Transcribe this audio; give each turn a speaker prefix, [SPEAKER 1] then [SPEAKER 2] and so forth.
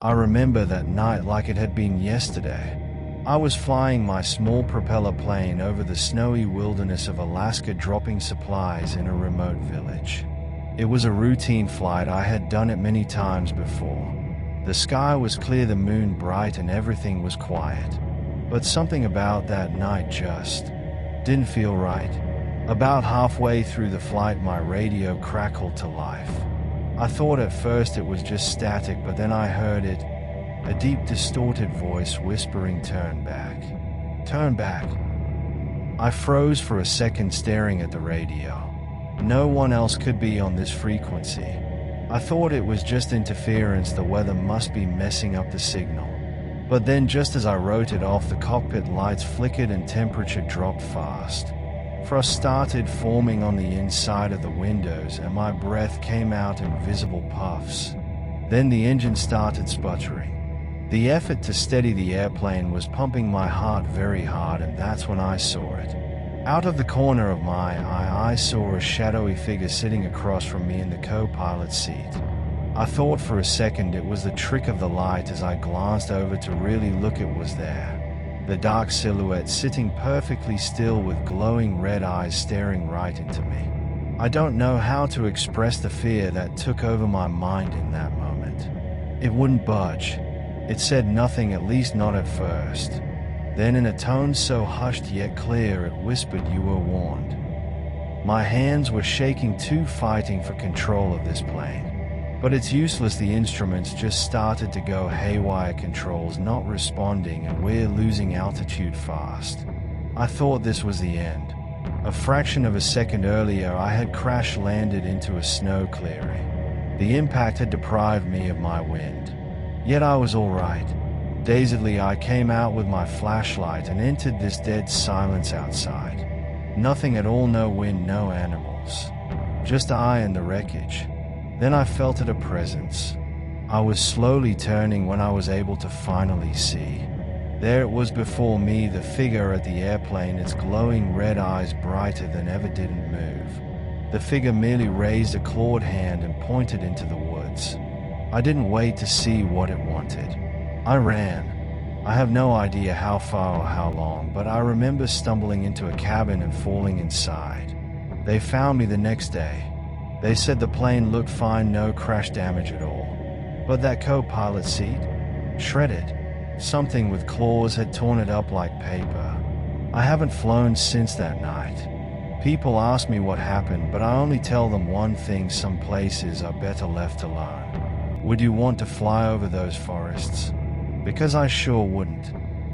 [SPEAKER 1] I remember that night like it had been yesterday. I was flying my small propeller plane over the snowy wilderness of Alaska, dropping supplies in a remote village. It was a routine flight. I had done it many times before. The sky was clear, the moon bright, and everything was quiet. But something about that night just didn't feel right. About halfway through the flight, my radio crackled to life. I thought at first it was just static, but then I heard it, a deep, distorted voice whispering, "Turn back. Turn back." I froze for a second, staring at the radio. No one else could be on this frequency. I thought it was just interference, the weather must be messing up the signal. But then, just as I wrote it off, the cockpit lights flickered and temperature dropped fast. Frost started forming on the inside of the windows, and my breath came out in visible puffs. Then the engine started sputtering. The effort to steady the airplane was pumping my heart very hard, and that's when I saw it. Out of the corner of my eye, I saw a shadowy figure sitting across from me in the co-pilot's seat. I thought for a second it was the trick of the light. As I glanced over to really look, it was there. The dark silhouette sitting perfectly still with glowing red eyes staring right into me. I don't know how to express the fear that took over my mind in that moment. It wouldn't budge. It said nothing, at least not at first. Then, in a tone so hushed yet clear, it whispered, "You were warned." My hands were shaking too, fighting for control of this plane. But it's useless, the instruments just started to go haywire, controls not responding, and we're losing altitude fast. I thought this was the end. A fraction of a second earlier, I had crash-landed into a snow clearing. The impact had deprived me of my wind. Yet I was all right. Dazedly, I came out with my flashlight and entered this dead silence outside. Nothing at all, no wind, no animals. Just I and the wreckage. Then I felt it, a presence. I was slowly turning when I was able to finally see. There it was before me, the figure at the airplane, its glowing red eyes brighter than ever, didn't move. The figure merely raised a clawed hand and pointed into the woods. I didn't wait to see what it wanted. I ran. I have no idea how far or how long, but I remember stumbling into a cabin and falling inside. They found me the next day. They said the plane looked fine, no crash damage at all. But that co-pilot seat? Shredded. Something with claws had torn it up like paper. I haven't flown since that night. People ask me what happened, but I only tell them one thing: some places are better left alone. Would you want to fly over those forests? Because I sure wouldn't.